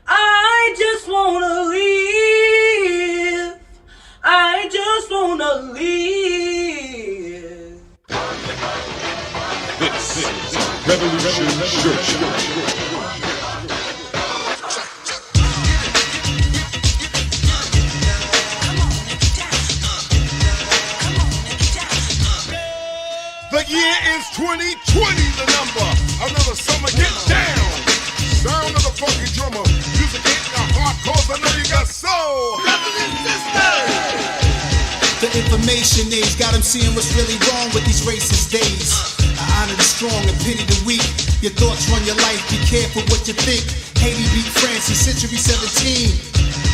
I just wanna live. I just wanna live. This is Revolution Church. The year is 2020, the number. Another summer, get down. Sound of the funky drummer. Music ain't your heart, cause I know you got soul. Brothers and sisters. The information age got them seeing what's really wrong with these racist days. I honor the strong and pity the weak. Your thoughts run your life, be careful what you think. Haiti beat France in century 17.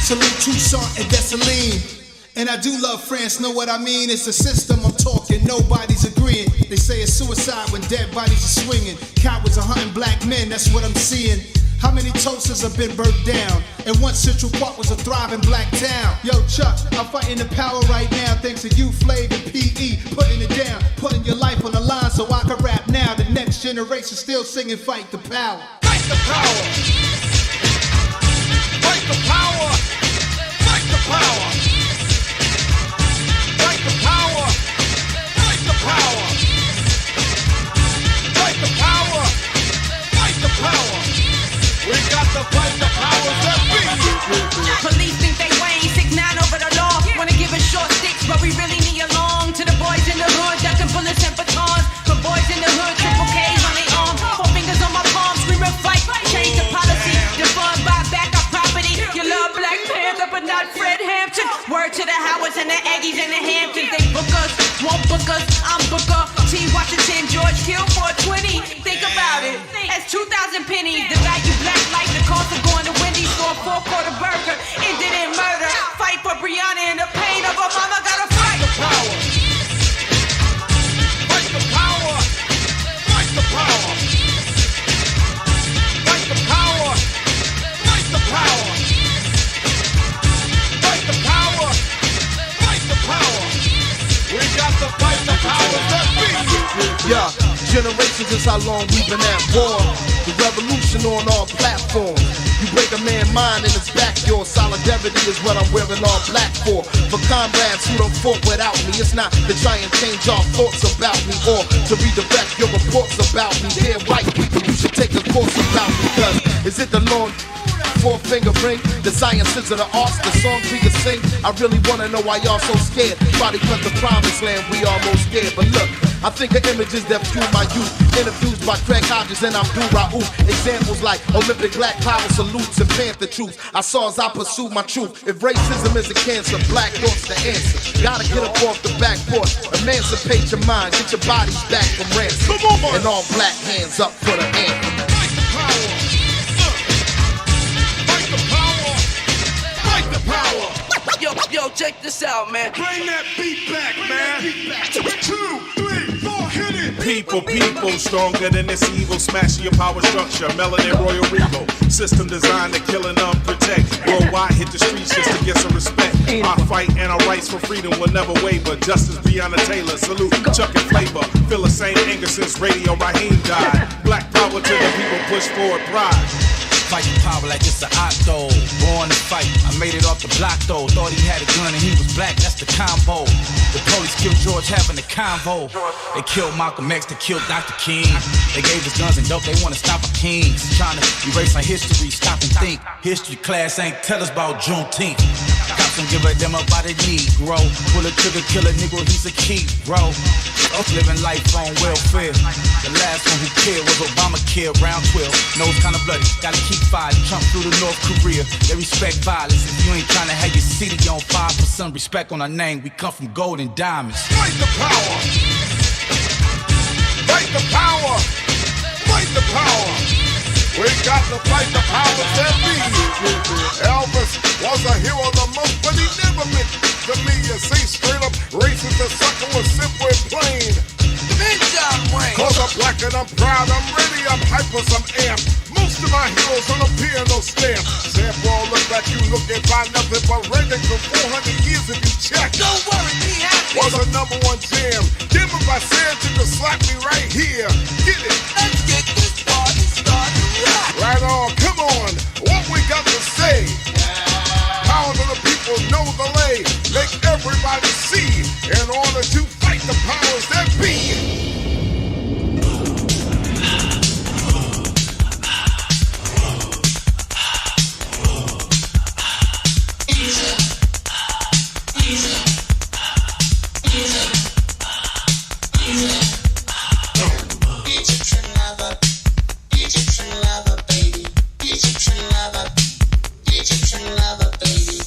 Salute Toussaint and Dessalines. And I do love France, know what I mean? It's a system I'm talking, nobody's agreeing. They say it's suicide when dead bodies are swinging. Cowards are hunting black men, that's what I'm seeing. How many toasters have been burnt down? And once Central Park was a thriving black town. Yo, Chuck, I'm fighting the power right now. Thanks to you, Flav and P.E. Putting it down, putting your life on the line so I can rap now. The next generation still singing Fight the Power. Fight the power. Fight the power. Fight the power. Fight the power. Fight the power. Fight the power. Fight the power. We got to fight the powers that be. Police think they weighing 6'9" over the law. Wanna give us short sticks, but we really need a long. To the boys in the hood, ducking bullets and batons. For boys in the hood, triple K's on their arm. 4 fingers on my palm, screaming fight. Change the policy, defund, buy back our property. You love Black Panther, but not Fred Hampton. Word to the Howards and the Aggies and the Hamptons. They book us, won't book us, I'm Booker. T. Washington, George Kill for 20. Think about it, that's 2,000 pennies. The value black life, the cost of going to Wendy's for a 4-quarter burger. Ended in murder. Fight for Brianna and the pain of her mama. Gotta fight the power. Fight the power. Fight the power. Fight the power. Fight the power. Fight the power. Fight the power. We got to fight the powers that be. Yeah, generations is how long we've been at war. The revolution on all platforms. You break a man's mind and it's back yours. Solidarity is what I'm wearing all black for. For comrades who don't fought without me. It's not to try and change our thoughts about me or to redirect your reports about me. Dear white people, you should take a course about me. Cause is it the Lord? 4-finger ring, the sciences of the arts, the songs we can sing. I really wanna know why y'all so scared. Probably cause the promised land we almost scared. But look, I think of images that fuel my youth. Interviews by Craig Hodges and Abdul Raouf. Examples like Olympic black power salutes and Panther troops. I saw as I pursued my truth. If racism is a cancer, black thought's the answer. Gotta get up off the back porch. Emancipate your mind, get your bodies back from ransom. And all black hands up for the anthem. Fight the power. Fight the power. Fight the power. Yo, check this out, man. Bring that beat back, man. 2, 3, 4, hit it. People, stronger than this evil. Smashing your power structure, melanin royal regal. System designed to kill and unprotect. Worldwide hit the streets just to get some respect. Our fight and our rights for freedom will never waver. Justice Breonna Taylor, salute Chuck and Flavor. Feel the same anger since Radio Raheem died. Black power to the people, push forward pride. Fighting power like it's an octo. Born to fight, I made it off the block though. Thought he had a gun and he was black, that's the combo. The police killed George having a convo. They killed Malcolm X, they killed Dr. King. They gave us guns and dope, they wanna stop our kings. Trying to erase our history, stop and think. History class ain't tell us about Juneteenth. Cops don't give a damn about a Negro. Pull a trigger, kill a nigga, he's a key, bro. Us living life on welfare. The last one who cared was Obamacare, round 12. Nose kinda bloody, gotta keep fighting. Trump through to North Korea, they respect violence. If you ain't trying to have your city on fire for some respect on our name, we come from gold and diamonds. Fight the power. Fight the power. Fight the power. We got to fight the powers that be. Elvis was a hero the most, but he never meant to me. You see, straight up racist, the sucker was simple and plain. Cause I'm black and I'm proud, I'm ready, I'm hyper, I'm amped. Most of my heroes on a piano stamp. Sample all look like you looking by nothing but Reginald for 400 years if you check. Don't worry, be happy. Was a #1 jam. Damn if I said you could slap me right here. Get it. Let's get this party started. Right on, come on. What we got to Egyptian lover, baby.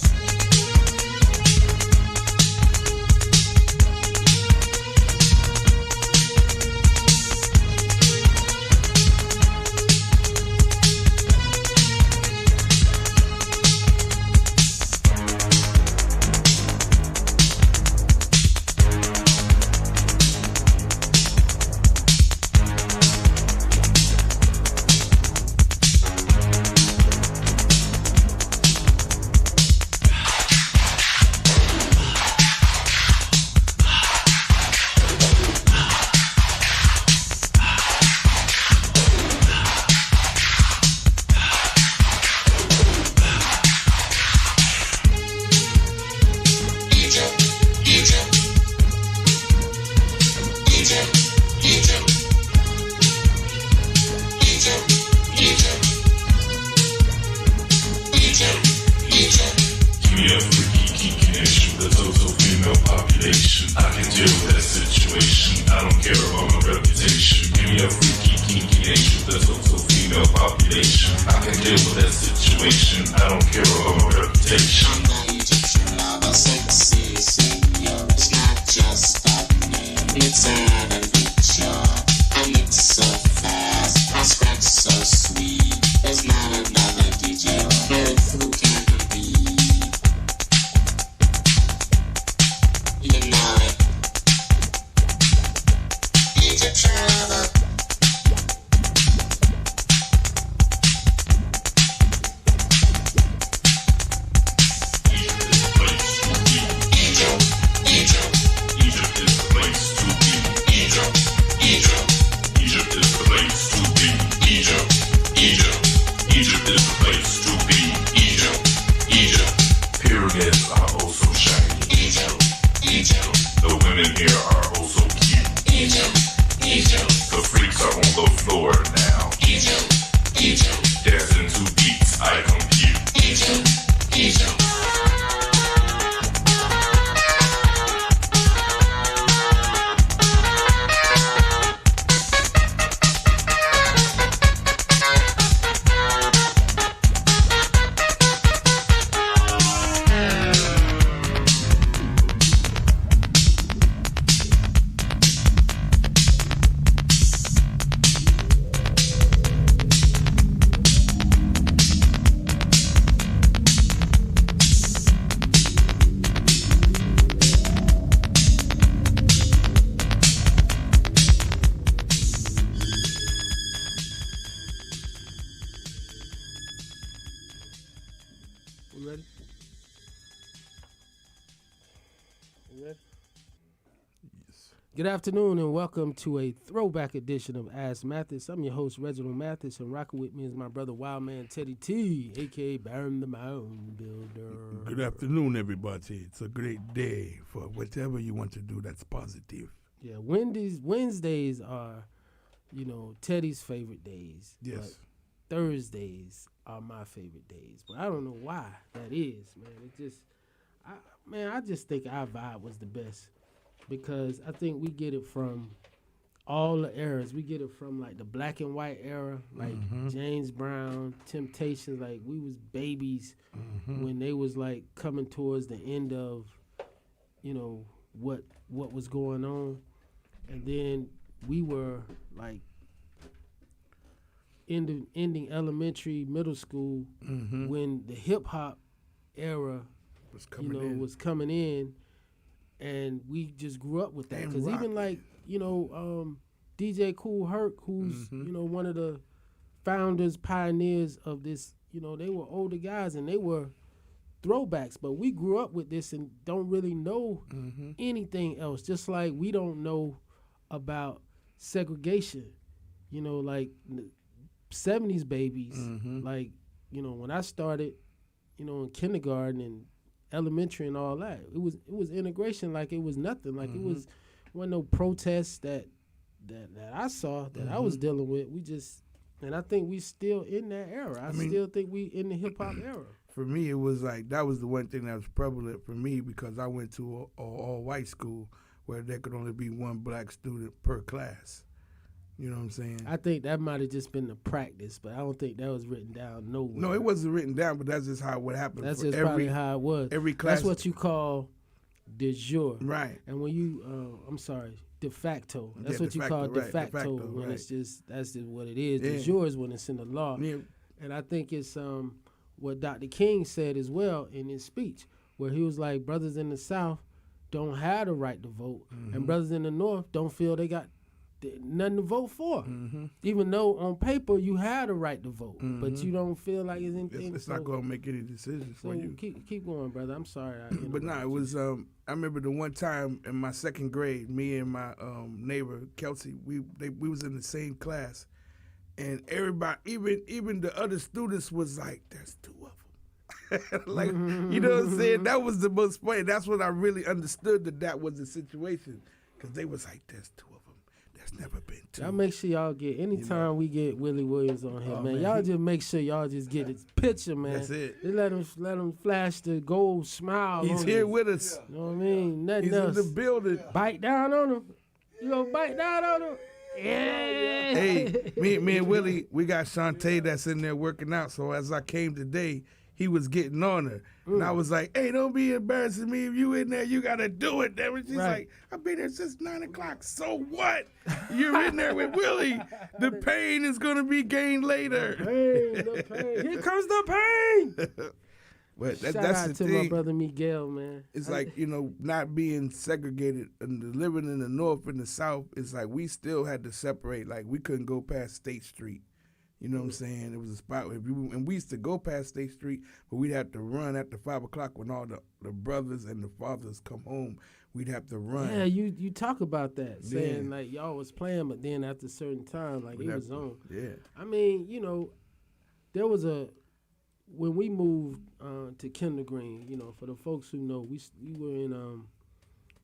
Good afternoon and welcome to a throwback edition of Ask Mathis. I'm your host, Reginald Mathis, and rocking with me is my brother, Wildman Teddy T, a.k.a. Baron the Mound Builder. Good afternoon, everybody. It's a great day for whatever you want to do that's positive. Yeah, Wednesdays are, Teddy's favorite days. Yes. But Thursdays are my favorite days. But I don't know why that is, man. I just think our vibe was the best. Because I think we get it from all the eras. We get it from like the black and white era, like James Brown, Temptations. Like we was babies when they was like coming towards the end of, what was going on, and then we were like ending elementary, middle school when the hip hop era was coming in. And we just grew up with that. Because even like, DJ Kool Herc, who's, one of the founders, pioneers of this, they were older guys and they were throwbacks. But we grew up with this and don't really know anything else. Just like we don't know about segregation, like 70s babies. Like, when I started, in kindergarten and elementary and all that, it was integration like it was nothing. Like it wasn't no protests that I saw that I was dealing with. And I think we still in that era. I still think we in the hip hop era. For me, it was like that was the one thing that was prevalent for me because I went to a all white school where there could only be one black student per class. You know what I'm saying? I think that might have just been the practice, but I don't think that was written down nowhere. No, it wasn't written down, but that's just how it would happen. That's just probably how it was. Every class. That's what you call de jure. Right. And when you, de facto. That's Yeah, what you de call facto, de right, facto, de facto, when right. it's just, that's just what it is. Yeah. De jure is when it's in the law. Yeah. And I think it's what Dr. King said as well in his speech, where he was like, brothers in the South don't have the right to vote, and brothers in the North don't feel they got nothing to vote for. Even though on paper you had a right to vote, but you don't feel like it's anything. It's not going to make any decisions so for you. Keep going, brother. I'm sorry. But no, it was. I remember the one time in my second grade, me and my neighbor Kelsey, we was in the same class, and everybody, even the other students, was like, "There's two of them." Like, you know what I'm saying? That was the most funny. That's when I really understood that was the situation, because they was like, "There's two of them. There's never been two." Y'all make sure y'all get, anytime we get Willie Williams on here, man, y'all just make sure y'all just get his picture, man. That's it. Just let him flash the gold smile. He's here with us. You know what I mean? Nothing He's else. in the building. Bite down on him. You gonna bite down on him? Yeah. Hey, me and Willie, we got Shantae that's in there working out. So as I came today, he was getting on her. And I was like, hey, don't be embarrassing me. If you in there, you got to do it. Then she's like, I've been here since 9 o'clock. So what? You're in there with Willie. The pain is going to be gained later. The pain. Here comes the pain. But Shout that's out the to thing. my brother Miguel, man. It's like, not being segregated and living in the North and the South, it's like we still had to separate. Like, we couldn't go past State Street. You know what I'm saying? It was a spot and we used to go past State Street, but we'd have to run after 5 o'clock when all the brothers and the fathers come home. We'd have to run. Yeah, you talk about that, saying like y'all was playing, but then after a certain time, like it was on. Yeah. I mean, there was when we moved to Kendall Green, for the folks who know, we were in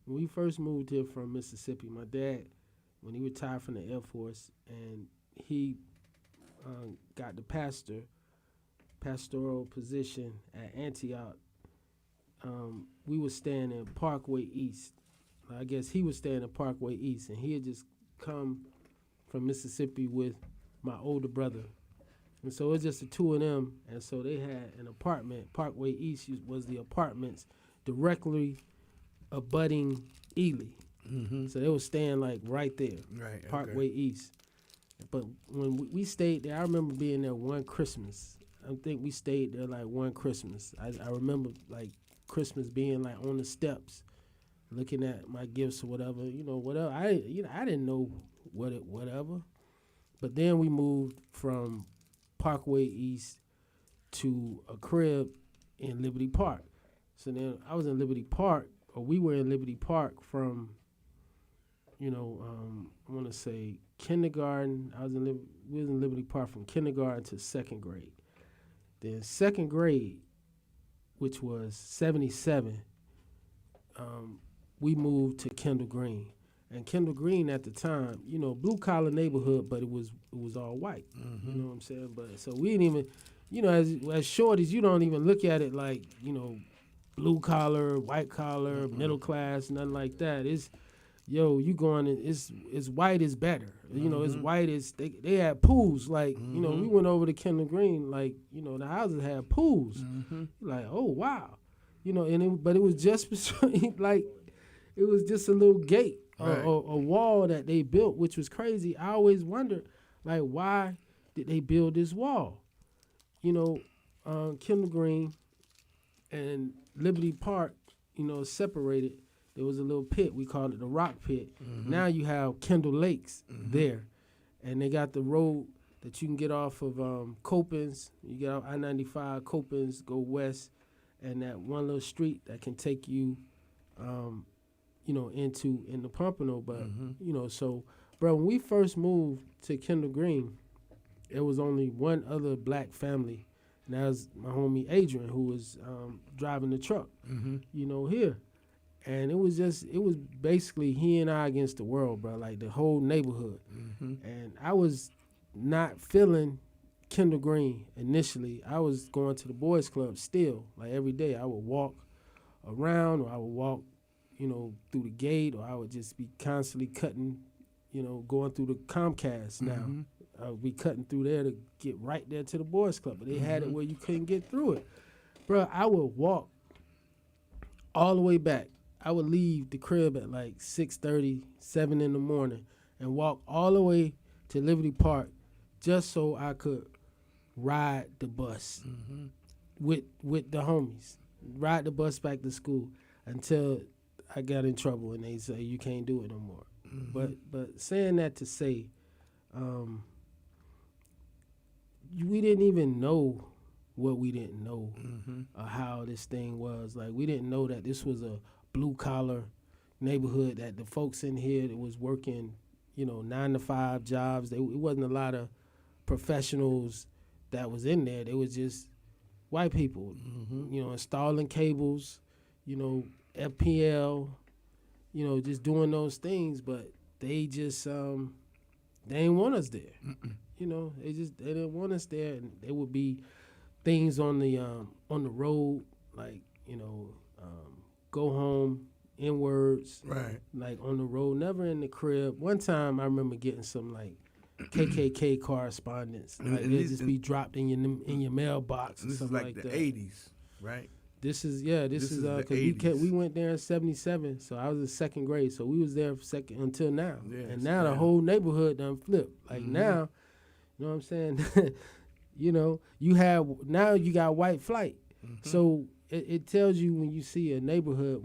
when we first moved here from Mississippi. My dad, when he retired from the Air Force, and he got the pastoral position at Antioch. We were staying in Parkway East. I guess he was staying in Parkway East, and he had just come from Mississippi with my older brother. And so it was just the two of them, and so they had an apartment. Parkway East was the apartments directly abutting Ely. So they were staying like right there, Right, Parkway East. But when we stayed there, I remember being there one Christmas. I think we stayed there like one Christmas. I remember like Christmas being like on the steps, looking at my gifts or whatever. Whatever. I didn't know whatever. But then we moved from Parkway East to a crib in Liberty Park. So then I was in Liberty Park, or we were in Liberty Park from, I want to say kindergarten. We was in Liberty Park from kindergarten to second grade. Then second grade, which was 77, we moved to Kendall Green. And Kendall Green at the time, blue collar neighborhood, but it was all white. You know what I'm saying? But so we didn't even, as shorties, you don't even look at it like, blue collar, white collar, middle class, nothing like that. It's you going, it's white is better. It's white is, they had pools. Like, we went over to Kendall Green, like, the houses had pools. Like, oh, wow. But it was just like, it was just a little gate, right. a wall that they built, which was crazy. I always wondered, like, why did they build this wall? Kendall Green and Liberty Park, separated. There was a little pit. We called it the Rock Pit. Now you have Kendall Lakes there. And they got the road that you can get off of Copens. You get off I-95, Copens, go west, and that one little street that can take you, in the Pompano. But, so, bro, when we first moved to Kendall Green, there was only one other black family, and that was my homie Adrian, who was driving the truck, here. And it was basically he and I against the world, bro, like the whole neighborhood. And I was not feeling Kendall Green initially. I was going to the boys club still, like every day. I would walk around, or I would walk, through the gate, or I would just be constantly cutting, going through the Comcast now. We cutting through there to get right there to the boys club, but they had it where you couldn't get through it. Bro, I would walk all the way back. I would leave the crib at like 6:30, 7 in the morning, and walk all the way to Liberty Park just so I could ride the bus with the homies. Ride the bus back to school until I got in trouble and they say you can't do it no more. But saying that to say, we didn't even know what we didn't know or how this thing was. Like, we didn't know that this was a blue-collar neighborhood, that the folks in here that was working, 9-to-5 jobs. It wasn't a lot of professionals that was in there. They was just white people, installing cables, FPL, just doing those things. But they just, they didn't want us there. They didn't want us there, and there would be things on the road, like go home, N-words, right? Like on the road, never in the crib. One time I remember getting some like KKK correspondence, like it'd just be dropped in your mailbox. This is like the '80s, right? This is because we went there in '77, so I was in second grade, so we was there second until now, and now the whole neighborhood done flipped. Like now, you know what I'm saying? You got white flight, so it tells you when you see a neighborhood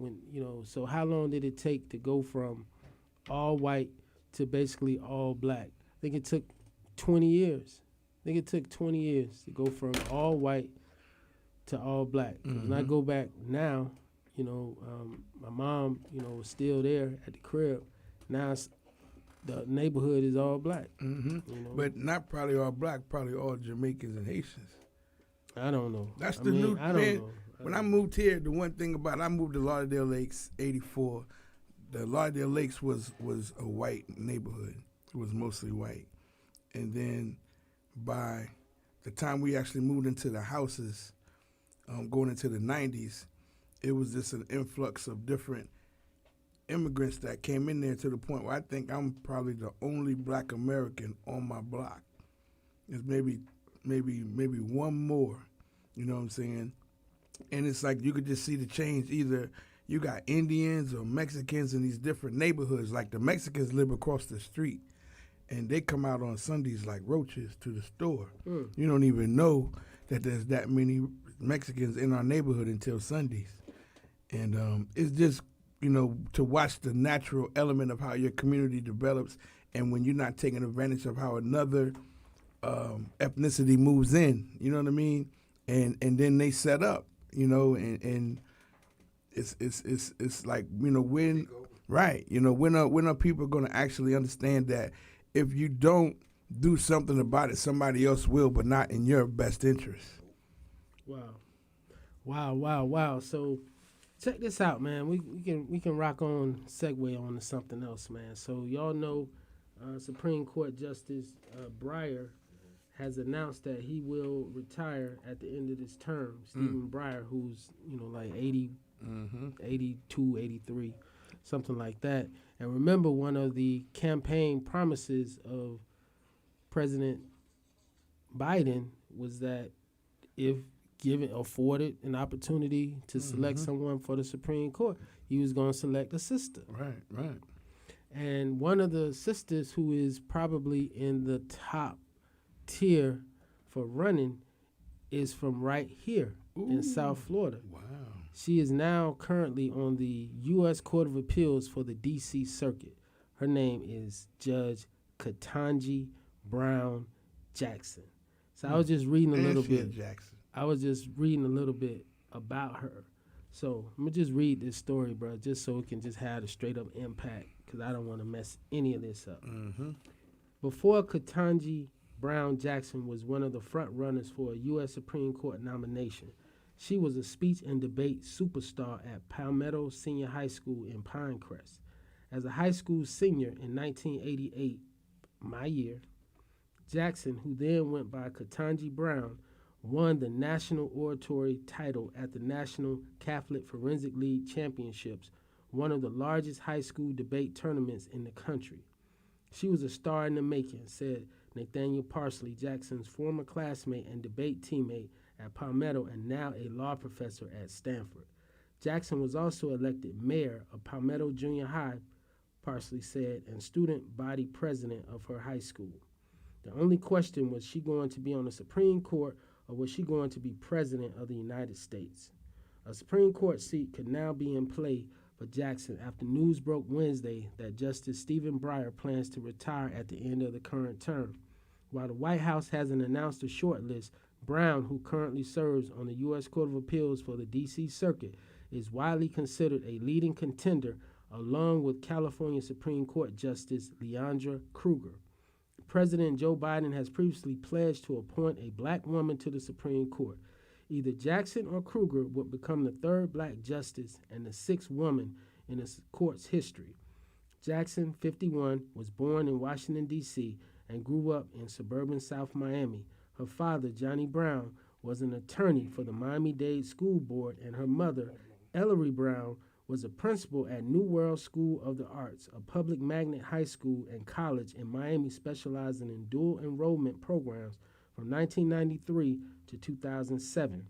So how long did it take to go from all white to basically all black? I think it took 20 years. To go from all white to all black. When I go back now, my mom, was still there at the crib. Now the neighborhood is all black. But not probably all black, probably all Jamaicans and Haitians. I don't know. That's the new man. When I moved here, the one thing about it, I moved to Lauderdale Lakes, '84. The Lauderdale Lakes was a white neighborhood. It was mostly white. And then by the time we actually moved into the houses, going into the 90s, it was just an influx of different immigrants that came in there to the point where I think I'm probably the only black American on my block. There's maybe one more, you know what I'm saying? And it's like you could just see the change. Either you got Indians or Mexicans in these different neighborhoods. Like the Mexicans live across the street, and they come out on Sundays like roaches to the store. You don't even know that there's that many Mexicans in our neighborhood until Sundays. And it's just, to watch the natural element of how your community develops, and when you're not taking advantage of how another ethnicity moves in, you know what I mean? And then they set up, and it's like, when, right, when are people going to actually understand that if you don't do something about it, somebody else will, but not in your best interest? Wow. So check this out, man. We can rock on, segue on to something else, man. So y'all know Supreme Court Justice Breyer has announced that he will retire at the end of this term. Stephen Breyer, who's, like 80, 82, 83, something like that. And remember, one of the campaign promises of President Biden was that if afforded an opportunity to select someone for the Supreme Court, he was going to select a sister. Right. And one of the sisters who is probably in the top tier for running is from right here in South Florida. Wow. She is now currently on the U.S. Court of Appeals for the D.C. Circuit. Her name is Judge Ketanji Brown Jackson. So I was just reading a little bit. I was just reading a little bit about her. So I'm going to just read this story, bro, just so it can just have a straight-up impact, because I don't want to mess any of this up. Before Ketanji Brown Jackson was one of the front runners for a U.S. Supreme Court nomination, she was a speech and debate superstar at Palmetto Senior High School in Pinecrest. As a high school senior in 1988, my year, Jackson, who then went by Ketanji Brown, won the National Oratory title at the National Catholic Forensic League Championships, one of the largest high school debate tournaments in the country. She was a star in the making, said Nathaniel Parsley, Jackson's former classmate and debate teammate at Palmetto and now a law professor at Stanford. Jackson was also elected mayor of Palmetto Junior High, Parsley said, and student body president of her high school. The only question was she going to be on the Supreme Court or was she going to be president of the United States? A Supreme Court seat could now be in play for Jackson after news broke Wednesday that Justice Stephen Breyer plans to retire at the end of the current term. While the White House hasn't announced a short list, Brown, who currently serves on the U.S. Court of Appeals for the D.C. Circuit, is widely considered a leading contender along with California Supreme Court Justice Leandra Kruger. President Joe Biden has previously pledged to appoint a black woman to the Supreme Court. Either Jackson or Kruger would become the third black justice and the sixth woman in the court's history. Jackson, 51, was born in Washington, D.C., and grew up in suburban South Miami. Her father, Johnny Brown, was an attorney for the Miami-Dade School Board, and her mother, Ellery Brown, was a principal at New World School of the Arts, a public magnet high school and college in Miami specializing in dual enrollment programs from 1993 to 2007.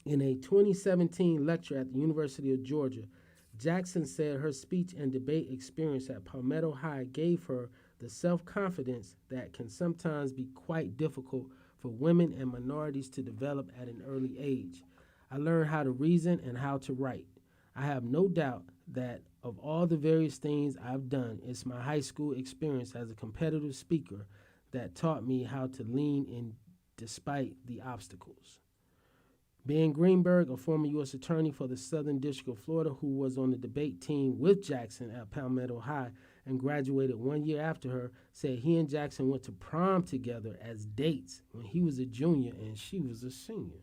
In a 2017 lecture at the University of Georgia, Jackson said her speech and debate experience at Palmetto High gave her the self-confidence that can sometimes be quite difficult for women and minorities to develop at an early age. I learned how to reason and how to write. I have no doubt that of all the various things I've done, it's my high school experience as a competitive speaker that taught me how to lean in despite the obstacles. Ben Greenberg, a former U.S. attorney for the Southern District of Florida who was on the debate team with Jackson at Palmetto High and graduated 1 year after her, said he and Jackson went to prom together as dates when he was a junior and she was a senior.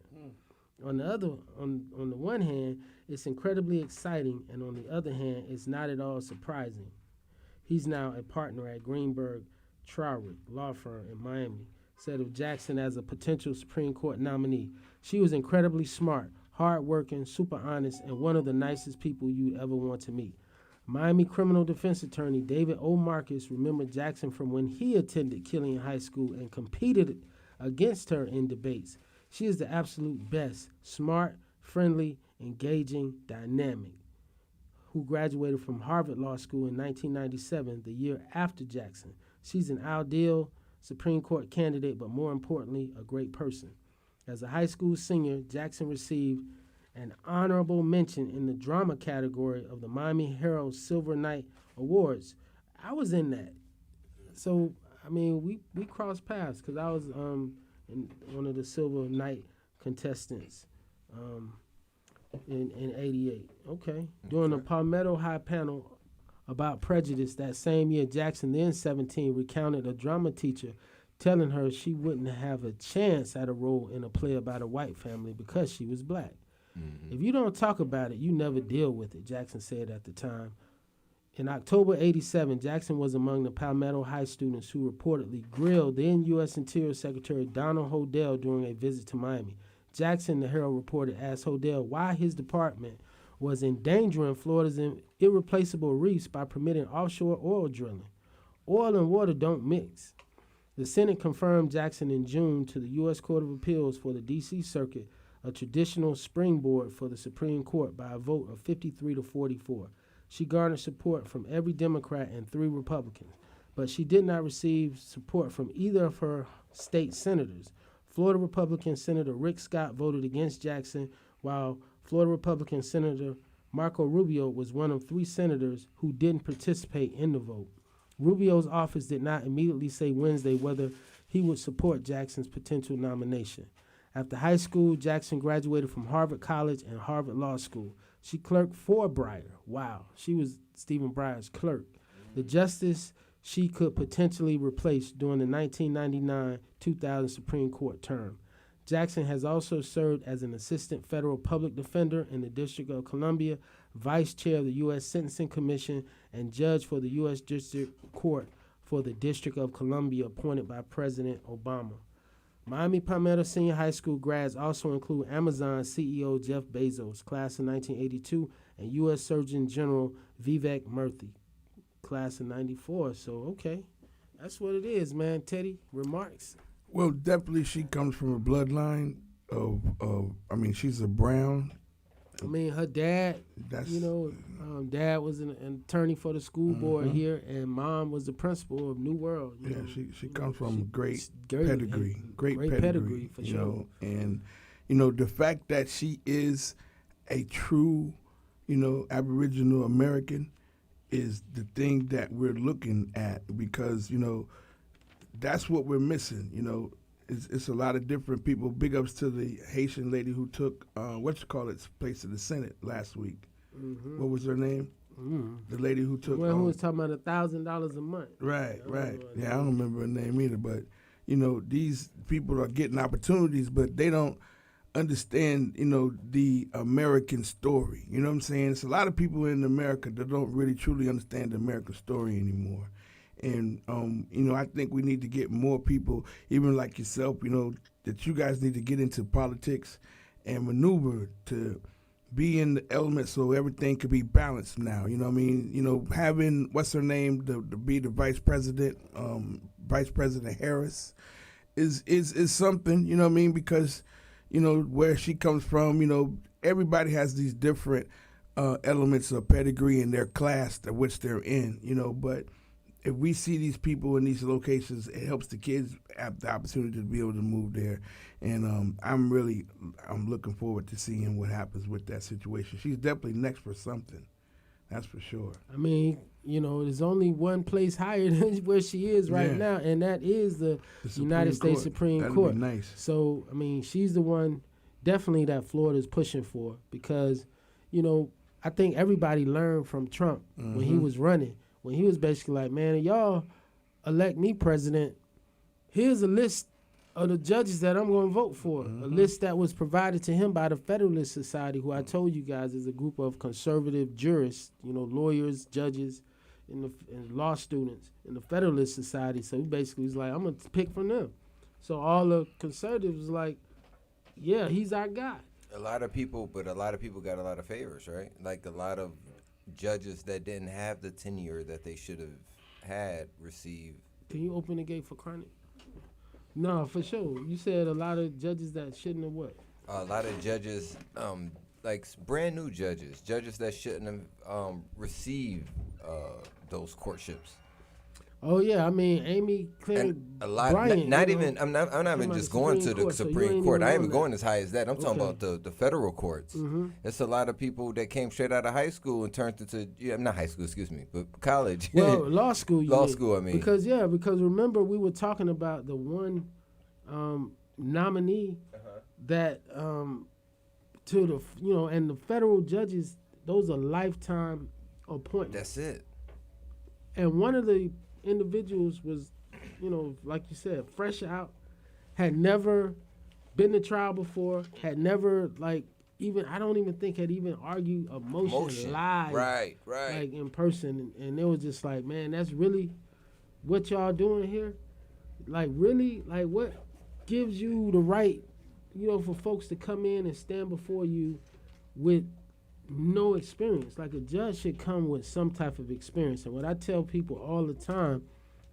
On the one hand, it's incredibly exciting, and on the other hand, it's not at all surprising. He's now a partner at Greenberg Traurig law firm in Miami, said of Jackson as a potential Supreme Court nominee. She was incredibly smart, hardworking, super honest, and one of the nicest people you'd ever want to meet. Miami criminal defense attorney David O. Marcus remembered Jackson from when he attended Killian High School and competed against her in debates. She is the absolute best, smart, friendly, engaging, dynamic, who graduated from Harvard Law School in 1997, the year after Jackson. She's an ideal Supreme Court candidate, but more importantly, a great person. As a high school senior, Jackson received an honorable mention in the drama category of the Miami Herald Silver Knight Awards. I was in that. So, I mean, we crossed paths because I was in one of the Silver Knight contestants in 88. Okay. During the Palmetto High panel about prejudice that same year, Jackson, then 17, recounted a drama teacher telling her she wouldn't have a chance at a role in a play about a white family because she was black. Mm-hmm. If you don't talk about it, you never deal with it, Jackson said at the time. In October 87, Jackson was among the Palmetto High students who reportedly grilled then U.S. Interior Secretary Donald Hodel during a visit to Miami. Jackson, the Herald reporter, asked Hodel why his department was endangering Florida's irreplaceable reefs by permitting offshore oil drilling. Oil and water don't mix. The Senate confirmed Jackson in June to the U.S. Court of Appeals for the D.C. Circuit, a traditional springboard for the Supreme Court, by a vote of 53 to 44. She garnered support from every Democrat and 3 Republicans, but she did not receive support from either of her state senators. Florida Republican Senator Rick Scott voted against Jackson, while Florida Republican Senator Marco Rubio was one of 3 senators who didn't participate in the vote. Rubio's office did not immediately say Wednesday whether he would support Jackson's potential nomination. After high school, Jackson graduated from Harvard College and Harvard Law School. She clerked for Breyer. Wow, she was Stephen Breyer's clerk, the justice she could potentially replace during the 1999-2000 Supreme Court term. Jackson has also served as an assistant federal public defender in the District of Columbia, vice chair of the U.S. Sentencing Commission, and judge for the U.S. District Court for the District of Columbia appointed by President Obama. Miami Palmetto Senior High School grads also include Amazon CEO Jeff Bezos, class of 1982, and U.S. Surgeon General Vivek Murthy, class of '94. So okay, that's what it is, man. Teddy, remarks. Well, definitely she comes from a bloodline of I mean, she's a Brown. I mean, her dad, dad was an attorney for the school board here, and mom was the principal of New World. She comes from great pedigree, great pedigree for sure. And the fact that she is a true, Aboriginal American is the thing that we're looking at, because that's what we're missing. It's a lot of different people. Big ups to the Haitian lady who took place in the Senate last week. Mm-hmm. What was her name? Mm-hmm. The lady who took. Well, who was talking about $1,000 a month? Right. Yeah, I don't remember her name either. But these people are getting opportunities, but they don't understand the American story. You know what I'm saying? It's a lot of people in America that don't really truly understand the American story anymore. And, I think we need to get more people, even like yourself, that you guys need to get into politics and maneuver to be in the element so everything could be balanced now. You know what I mean? Having, what's her name, to be the vice president, Vice President Harris, is something, you know what I mean? Because, where she comes from, everybody has these different elements of pedigree in their class that which they're in, but if we see these people in these locations, it helps the kids have the opportunity to be able to move there. And I'm looking forward to seeing what happens with that situation. She's definitely next for something. That's for sure. I mean, there's only one place higher than where she is right now, and that is the United States Supreme Court. That'd be nice. So, I mean, she's the one definitely that Florida's pushing for, because, I think everybody learned from Trump when he was running. When he was basically like, man, if y'all elect me president, here's a list of the judges that I'm going to vote for. A list that was provided to him by the Federalist Society, who I told you guys is a group of conservative jurists, lawyers, judges, and law students in the Federalist Society. So he basically was like, I'm going to pick from them. So all the conservatives was like, yeah, he's our guy. A lot of people got a lot of favors, right? Like a lot of judges that didn't have the tenure that they should have had received. Can you open the gate for Chronic? No, for sure. You said a lot of judges that shouldn't have what? A lot of judges, like brand new judges that shouldn't have received those courtships. Oh yeah, I mean Amy Claire Bryant. I'm not even just going to the Supreme Court. I ain't even going as high as that. I'm talking about the federal courts. It's a lot of people that came straight out of high school and turned into not high school, excuse me, but college. Well, law school. Law school. I mean, because remember we were talking about the one nominee that to the and the federal judges, those are lifetime appointments. That's it. And one of the individuals was, like you said, fresh out, had never been to trial before, had never I don't even think had even argued a motion live, right, like in person, and it was just like, man, that's really what y'all doing here, like really, like what gives you the right, for folks to come in and stand before you with no experience. Like a judge should come with some type of experience. And what I tell people all the time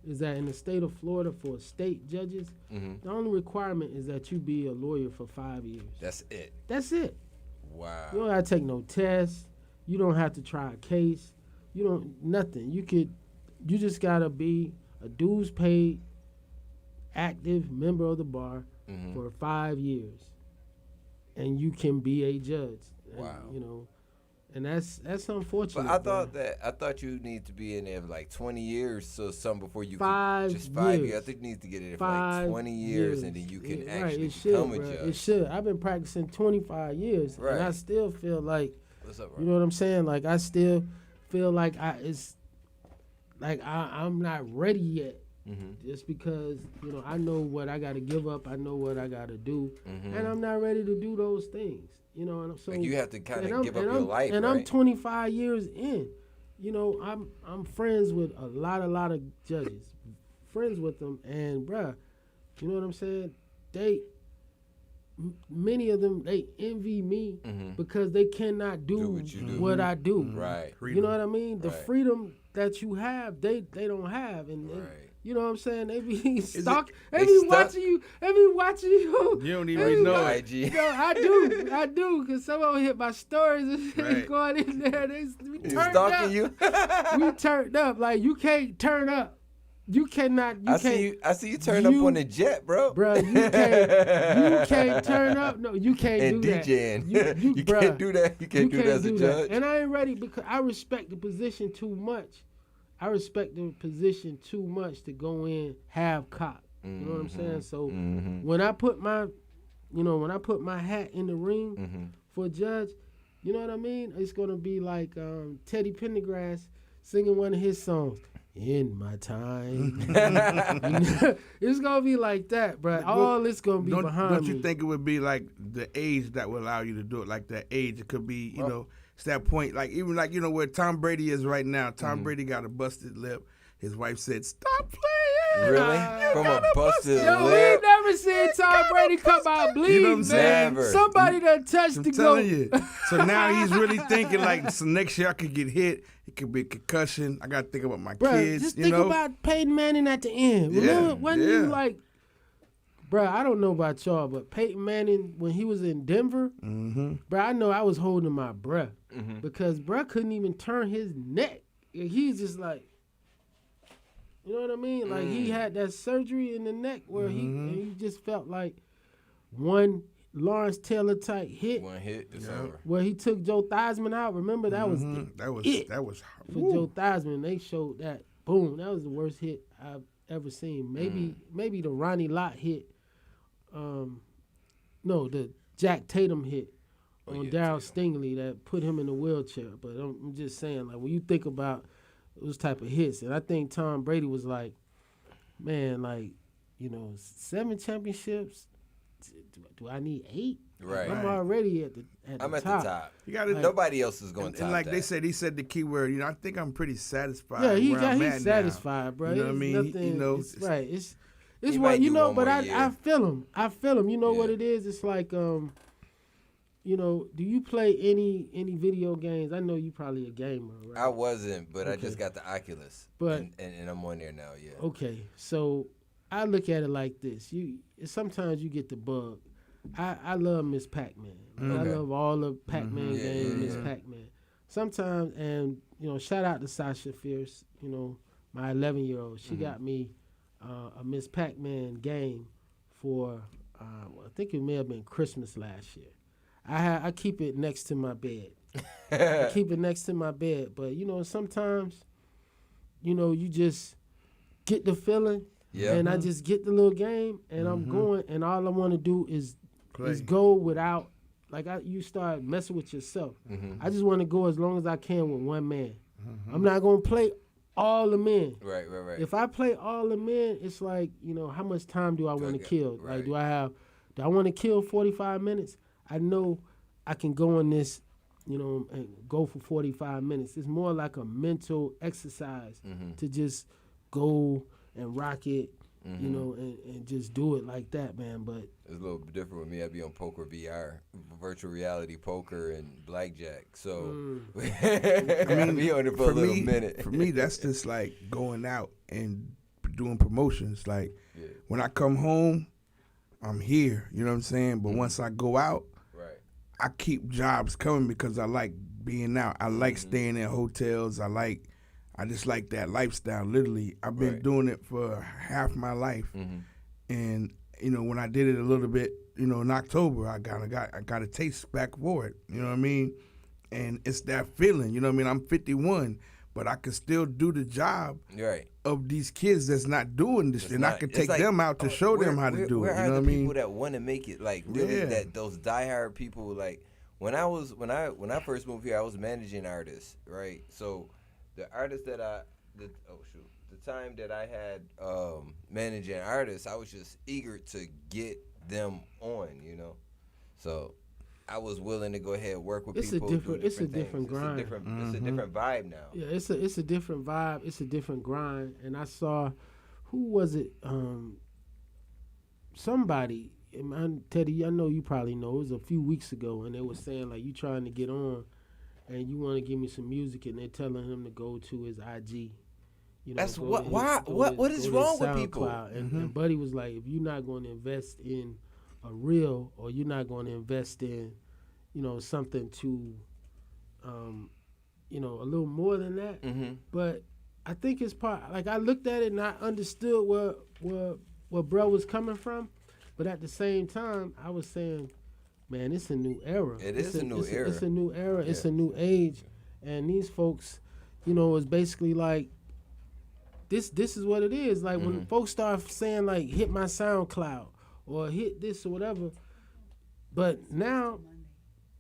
is that in the state of Florida, for state judges, the only requirement is that you be a lawyer for 5 years. That's it. That's it. Wow. You don't have to take no tests. You don't have to try a case. You don't nothing. You just gotta be a dues paid active member of the bar for 5 years, and you can be a judge. Wow. And, and that's unfortunate. But I thought you need to be in there for like 20 years or something before you 5 just 5 years. years. I think you need to get in there for like 20 years and then you can actually become a judge. It should. I've been practicing 25 years, and I still feel like, what's up, you know what I'm saying? Like I still feel like I'm not ready yet. Just because I know what I got to give up, I know what I got to do, and I'm not ready to do those things. And so like you have to kind of give up your life, and right? I'm 25 years in. I'm friends with a lot of judges, friends with them, and bruh, you know what I'm saying? Many of them, they envy me because they cannot do what I do. Right. You know what I mean? The freedom that you have, they don't have, and you know what I'm saying? They be stuck. They be watching you. They be watching you. You don't even know it. No, I do, because someone hit my stories and they going in there. They turned stalking up. you. We turned up. Like, you can't turn up. You cannot. I see you turn up on the jet, bro. Bro, you can't turn up. No, you can't and do DJing. that. You can't do that. You can't do that as a judge. And I ain't ready because I respect the position too much. I respect the position too much to go in half cocked. You know what I'm saying? So when I put my hat in the ring for a judge, you know what I mean? It's gonna be like Teddy Pendergrass singing one of his songs. In my time. It's going to be like that, bro. All it's going to be behind me. Don't you think it would be like the age that would allow you to do it? Like that age, it could be, you know, it's that point. Like even like, you know, where Tom Brady is right now. Tom Brady got a busted lip. His wife said, "Stop playing." Really? From a busted lip? We ain't never seen Tom Brady come out bleeding, you know what I'm saying? Never. Somebody done touched the goat. I'm telling you. So now he's really thinking like, so next year I could get hit. It could be a concussion. I got to think about my kids. Just you think know? about Peyton Manning at the end. Remember when you like, bro, I don't know about y'all, but Peyton Manning, when he was in Denver, bro, I know I was holding my breath because bro couldn't even turn his neck. He's just like, you know what I mean? Like he had that surgery in the neck where he just felt like one Lawrence Taylor type hit. One hit, it's over. Where he took Joe Theismann out. Remember that was that was for Joe Theismann. They showed that. Boom, that was the worst hit I've ever seen. Maybe the Ronnie Lott hit. No, the Jack Tatum hit on Darryl Stingley that put him in a wheelchair. But I'm just saying, like when you think about those type of hits, and I think Tom Brady was like, man, like, you know, 7 championships. Do I need 8? Right. I'm already at the I'm top. at the top. You gotta, nobody else is going to top and like that. they said, he said the key word. You know, I think I'm pretty satisfied. Yeah, he's satisfied, bro. You know what I mean? Nothing, you know, it's right. It's what you know, but I feel him. You know what it is? It's like you know, do you play any video games? I know you probably a gamer, right? I wasn't, but I just got the Oculus. But and I'm on there now, yeah. Okay, so I look at it like this. Sometimes you get the bug. I love Miss Pac-Man. I love all the Pac-Man games, Miss Pac-Man. Sometimes, and you know, shout out to Sasha Fierce, you know, my 11-year-old. She got me a Miss Pac-Man game for, I think it may have been Christmas last year. I keep it next to my bed. I keep it next to my bed. But, you know, sometimes, you know, you just get the feeling. Yeah. And I just get the little game, and I'm going, and all I want to do is go without, like you start messing with yourself. I just want to go as long as I can with one man. I'm not going to play all the men. Right. If I play all the men, it's like, you know, how much time do I want to kill? Right. Like, do I want to kill 45 minutes? I know I can go on this, you know, and go for 45 minutes. It's more like a mental exercise to just go and rock it, you know, and just do it like that, man. But it's a little different with me. I be on poker VR, virtual reality poker and blackjack. So I be on it for a little minute. For me, that's just like going out and doing promotions. Like when I come home, I'm here. You know what I'm saying? But once I go out, I keep jobs coming because I like being out. I like staying in hotels. I just like that lifestyle. Literally, I've been doing it for half my life, and you know, when I did it a little bit, you know, in October, I got a taste back for it. You know what I mean? And it's that feeling. You know what I mean? I'm 51, but I can still do the job of these kids that's not doing this, and I can take them out to show them how to do it. You know what I mean? People that want to make it, like really, that those diehard people. Like when I first moved here, I was managing artists, right? So the artists that the time that I had managing artists, I was just eager to get them on, you know. So I was willing to go ahead and work with people. It's a different grind. It's a different vibe now. Yeah, it's a different vibe. It's a different grind. And I saw, who was it? Somebody, Teddy, I know you probably know. It was a few weeks ago, and they were saying like, you trying to get on, and you want to give me some music, and they're telling him to go to his IG. You know, That's what is wrong with people? And Buddy was like, if you're not going to invest in a reel, or you're not going to invest in, you know, something to, you know, a little more than that. But I think it's part. Like I looked at it and I understood where bro was coming from, but at the same time, I was saying, man, it's a new era. It's a new era. It's a new era. Yeah. It's a new age, and these folks, you know, is basically like. This is what it is. Like when folks start saying like hit my SoundCloud or hit this or whatever, but now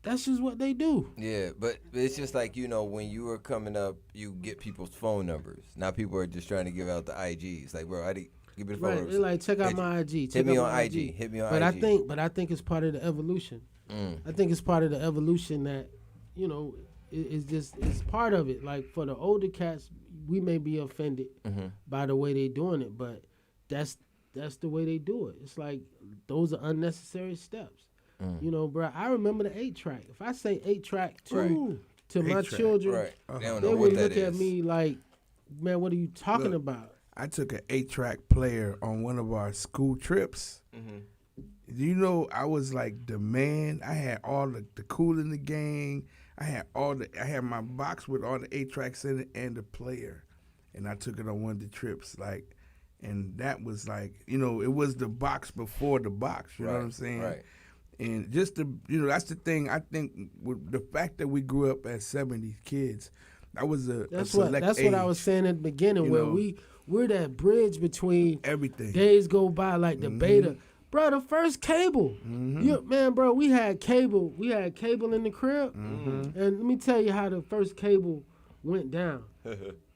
that's just what they do. Yeah, but it's just like, you know, when you were coming up, you get people's phone numbers. Now people are just trying to give out the IGs. Like, bro, give me the phone Right, numbers. they're like, check out my IG. Hit me on IG. Hit me on IG. But I think it's part of the evolution. I think it's part of the evolution that, you know, it's part of it. Like for the older cats, we may be offended by the way they doing it, but that's the way they do it. It's like those are unnecessary steps. You know, bro. I remember the 8-track. If I say 8-track to my children, they would look at me like, man, what are you talking about? I took an 8-track player on one of our school trips. You know, I was like the man. I had all the Kool in the Gang. I had my box with all the 8-tracks in it and the player, and I took it on one of the trips. Like, and that was like, you know, it was the box before the box. You know what I'm saying? Right. And just you know, that's the thing. I think with the fact that we grew up as 70s kids, that was that's what I was saying at the beginning, where we're that bridge between everything. Days go by like the beta. Bro, the first cable. Man, bro, we had cable. We had cable in the crib. And let me tell you how the first cable went down.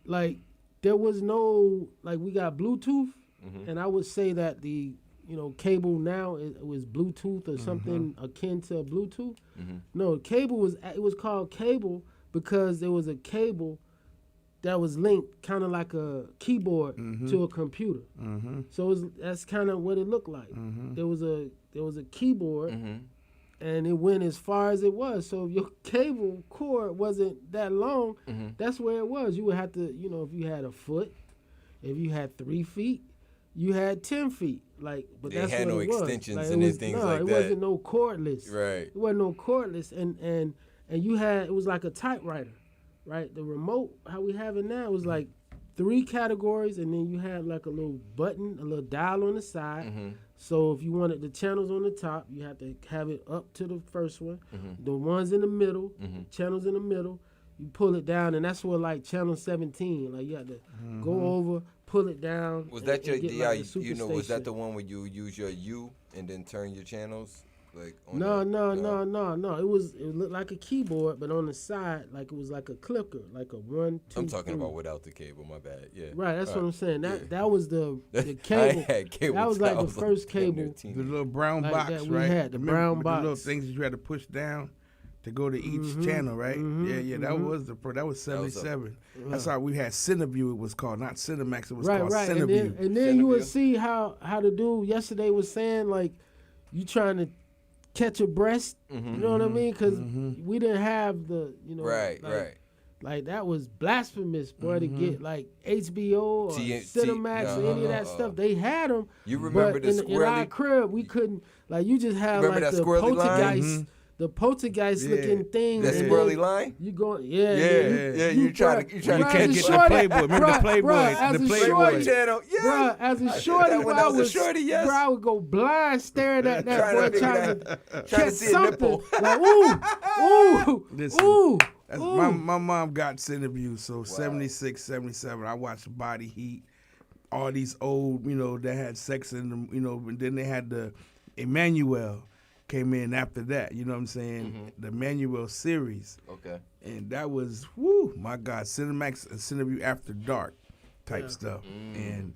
Like, there was no, like, we got Bluetooth. And I would say that the, you know, cable now, it was Bluetooth or something akin to Bluetooth. No, cable was called cable because there was a cable that was linked kind of like a keyboard to a computer. So that's kind of what it looked like. There was a keyboard, and it went as far as it was. So if your cable cord wasn't that long, that's where it was. You would have to, you know, if you had a foot, if you had 3 feet, you had 10 feet. Like, but that's had what no it was. extensions like, and things like that. It wasn't no cordless. Right. It wasn't no cordless, and you had, it was like a typewriter. Right, the remote, how we have it now, was like 3 categories, and then you had like a little button, a little dial on the side. So if you wanted the channels on the top, you had to have it up to the first one. The ones in the middle, channels in the middle, you pull it down, and that's where like channel 17, like you had to go over, pull it down. Was that your DI? Like you know, was that the one where you use your U and then turn your channels? Like no. It looked like a keyboard, but on the side, like it was like a clicker, like a 1, 2. I'm talking 3. about without the cable. My bad. Yeah. Right. That's what I'm saying. That was the cable. I had cable. That was like the first cable. The little brown like box, that we right? had, the brown with box. The little things that you had to push down to go to each channel, right? Yeah. That was that was 77. That's how we had Cineview. It was called, not Cinemax. It was called Cineview. And then you would see how the dude yesterday was saying, like, you trying to catch a breast, you know what I mean? Because we didn't have the, you know, right. Like that was blasphemous, boy, to get like HBO or Cinemax or any of that stuff. They had them. You remember but in our crib, we couldn't. Like you just have like the poltergeist. The poltergeist looking thing. That squirrely line? You going, You trying to catch the Playboy. Remember the Playboy? The Playboy channel. Yeah. Bro, as a shorty, I would go blind staring at that boy trying to catch see something. a nipple. Like, ooh. My mom got Cineview, so 76, 77. I watched Body Heat, all these old, you know, that had sex in them, you know, and then they had the Emmanuel. Came in after that, you know what I'm saying? The Manuel series. Okay. And that was, my God, Cinemax and Cineview After Dark type stuff. And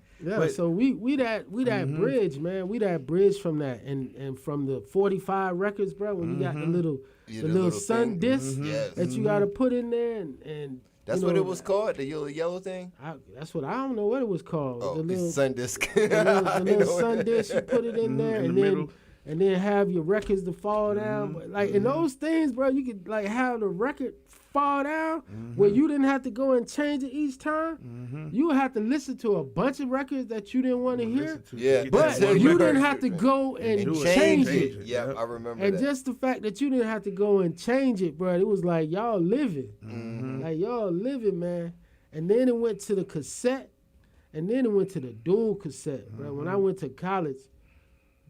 so we that bridge, man. We that bridge from that, and from the 45 records, bro. When you got the little sun disc that you got to put in there, and that's what it was called, the yellow thing. I don't know what it was called. Oh, the little sun disc. the little sun disc. You put it in there, and then. and then have your records to fall down. But like in those things, bro, you could like have the record fall down where you didn't have to go and change it each time. You would have to listen to a bunch of records that you didn't want to hear. Yeah, But you didn't have to go and change it. Yeah, I remember And that. just the fact that you didn't have to go and change it, bro, it was like y'all living. Like y'all living, man. And then it went to the cassette, and then it went to the dual cassette, bro. When I went to college,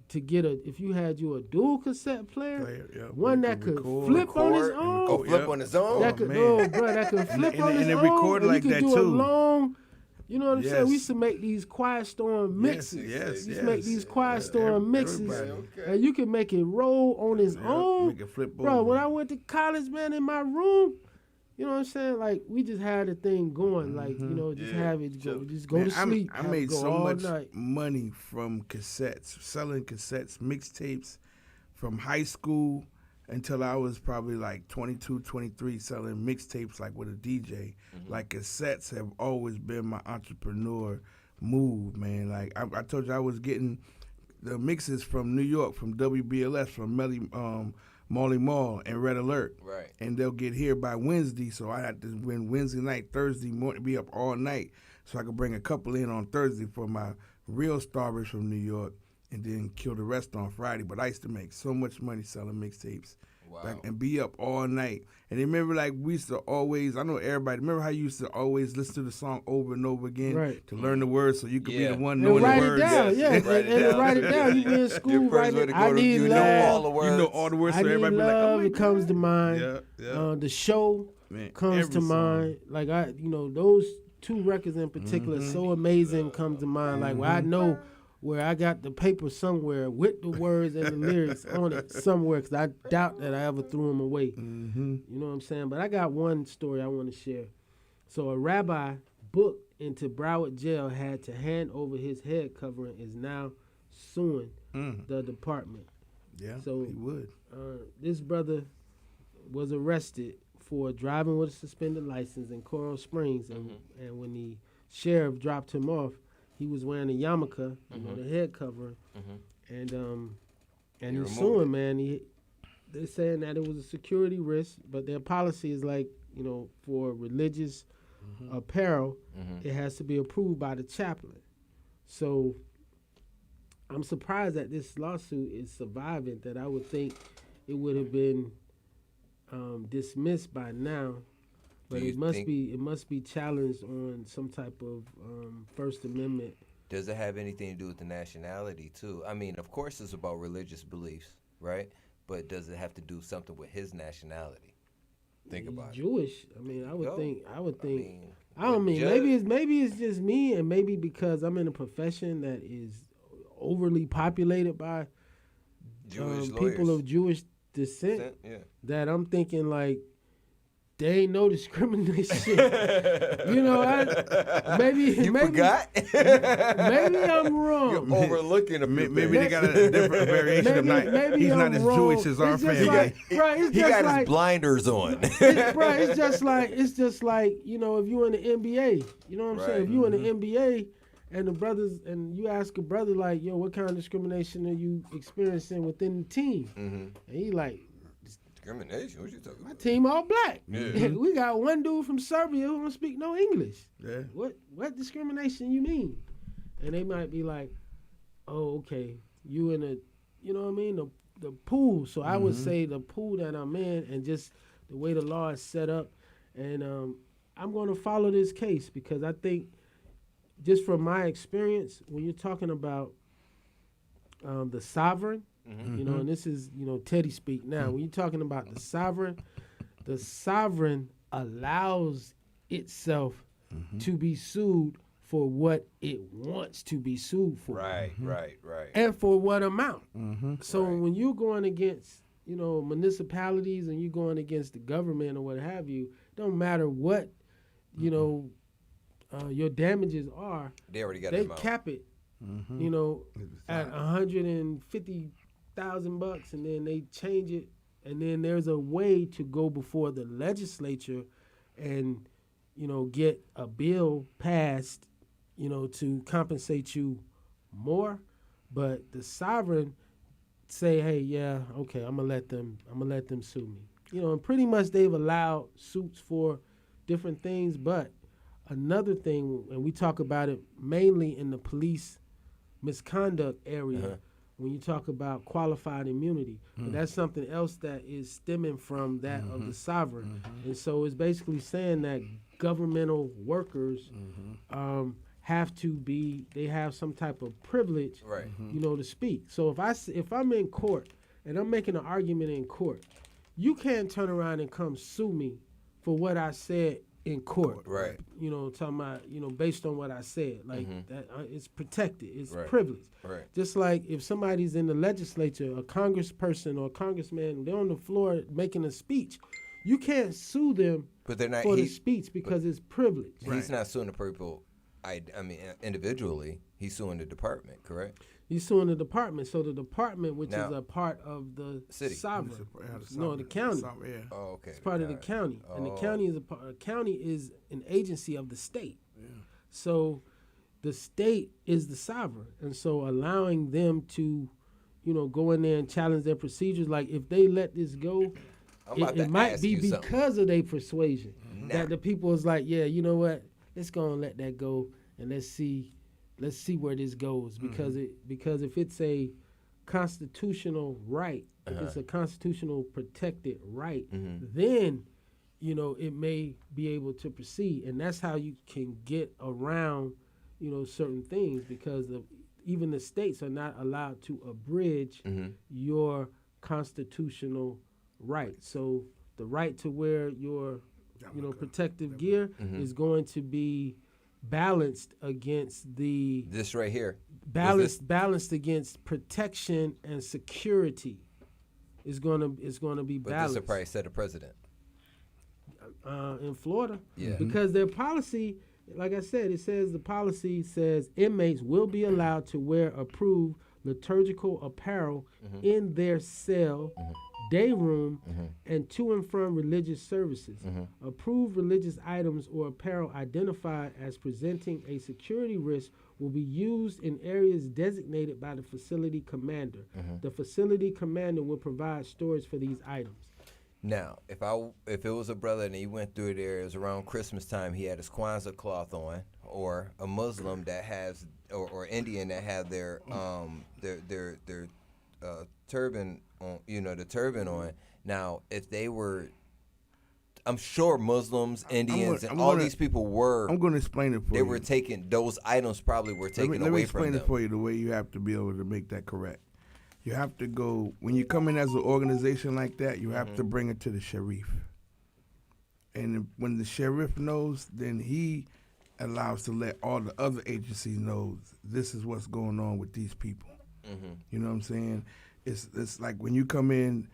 to get if you had a dual cassette player, one that could flip on his own. Oh, flip on his own. That could, that could flip on his and own. record and like you could that do too. a long, you know what I'm saying? Yes. We used to make these Quiet Storm mixes. Yes, We used to make these Quiet Storm mixes. And you can make it roll on his own. Make it flip Bro, over. when I went to college, man, in my room, you know what I'm saying? Like, we just had a thing going. Like, you know, just have it go. Just go Man, to sleep. I have made it go so all much night. money from cassettes, selling cassettes, mixtapes from high school until I was probably like 22, 23, selling mixtapes like with a DJ. Like cassettes have always been my entrepreneur move, man. Like I told you, I was getting the mixes from New York, from WBLS, from Molly Mall and Red Alert. Right. And they'll get here by Wednesday, so I had to win Wednesday night, Thursday morning, be up all night so I could bring a couple in on Thursday for my real starters from New York and then kill the rest on Friday. But I used to make so much money selling mixtapes. Wow. And be up all night. And remember, like, we used to always, I know everybody, remember how you used to always listen to the song over and over again to learn the words so you could be the one knowing write the words. it down, and write it down. You be in school, write it. I need you love. know all the words. You know all the words, I so need everybody be like, love. oh my It comes to God. mind. The show comes to mind. Like those two records in particular, so amazing, comes to mind. Like where I know where I got the paper somewhere with the words and the lyrics on it somewhere, because I doubt that I ever threw them away. You know what I'm saying? But I got one story I want to share. So a rabbi booked into Broward Jail had to hand over his head covering, is now suing the department. Yeah, so he would. This brother was arrested for driving with a suspended license in Coral Springs, and when the sheriff dropped him off, he was wearing a yarmulke, the head covering, and he's suing, man. They're saying that it was a security risk, but their policy is like, for religious apparel, it has to be approved by the chaplain. So I'm surprised that this lawsuit is surviving, that I would think it would have been dismissed by now. But it must be challenged on some type of First Amendment. Does it have anything to do with the nationality too? I mean, of course, it's about religious beliefs, right? But does it have to do something with his nationality? Think about it. Jewish. I mean, I would think. Maybe it's just me, and maybe because I'm in a profession that is overly populated by Jewish people of Jewish descent. That I'm thinking like, there ain't no discrimination. Maybe forgot. Maybe I'm wrong. You're overlooking a bit. Maybe they got a different variation of night. He's I'm not as wrong. Jewish as our family. He got his blinders on. It's just like if you in the NBA, you know what I'm saying? If you in the NBA and the brothers, and you ask a brother like, yo, what kind of discrimination are you experiencing within the team? And he like, discrimination? What you talking about? my team all black. Yeah. We got one dude from Serbia who don't speak no English. Yeah. What discrimination you mean? And they might be like, oh, okay, you in a, you know what I mean, the pool. So I would say the pool that I'm in, and just the way the law is set up. And I'm going to follow this case, because I think, just from my experience, when you're talking about the sovereign, and this is, Teddy speak now. When you're talking about the sovereign allows itself to be sued for what it wants to be sued for. Right. And for what amount. So when you're going against, municipalities, and you're going against the government or what have you, don't matter what, your damages are. They already got They cap it, at $150,000, and then they change it, and then there's a way to go before the legislature and, get a bill passed, to compensate you more. But the sovereign say, hey, yeah, okay, I'm gonna let them sue me. You know, and pretty much they've allowed suits for different things. But another thing, and we talk about it mainly in the police misconduct area, when you talk about qualified immunity. But that's something else that is stemming from that of the sovereign. And so it's basically saying that governmental workers they have some type of privilege, you know, to speak. So if I'm in court and I'm making an argument in court, you can't turn around and come sue me for what I said in court. Right. You know, talking about, you know, based on what I said. Like, that it's protected. It's Right. privileged. Right. Just like if somebody's in the legislature, a congressperson or a congressman, they're on the floor making a speech, you can't sue them But they're not for the speech because it's privileged. He's not suing the people. I mean, individually, he's suing the department, correct? He's suing the department. So the department, which Now, is a part of the city. sovereign, the no, the county. Oh, okay. It's part of the county, and the Oh. county is county is an agency of the state. So the state is the sovereign, and so allowing them to, you know, go in there and challenge their procedures. Like if they let this go, I'm about it to might ask be you something. because of their persuasion that Nah. the people is like, yeah, you know what, let's go and let that go, and let's see where this goes, because if it's a constitutional right, if it's a constitutional protected right, then, you know, it may be able to proceed, and that's how you can get around, you know, certain things, because even the states are not allowed to abridge your constitutional right. So the right to wear your, you know, protective gear is going to be balanced against This right here. balanced against protection and security. Is going to be But balanced. this will probably set a precedent. In Florida, Yeah. because their policy, like I said, the policy says inmates will be allowed to wear approved liturgical apparel in their cell, day room, and to and from religious services. Approved religious items or apparel identified as presenting a security risk will be used in areas designated by the facility commander. The facility commander will provide storage for these items. Now, if it was a brother and he went through there, it was around Christmas time, he had his Kwanzaa cloth on, or a Muslim that has, or Indian that have their turban on, you know, the turban on. Now, if they were, I'm sure Muslims, Indians, these people were. I'm going to explain it for you. They were taken, those items probably were taken away from them. Let me explain it for you the way you have to be able to make that correct. You have to go, when you come in as an organization like that, you have to bring it to the sheriff. And when the sheriff knows, then he allows to let all the other agencies know this is what's going on with these people. You know what I'm saying? It's like when you come in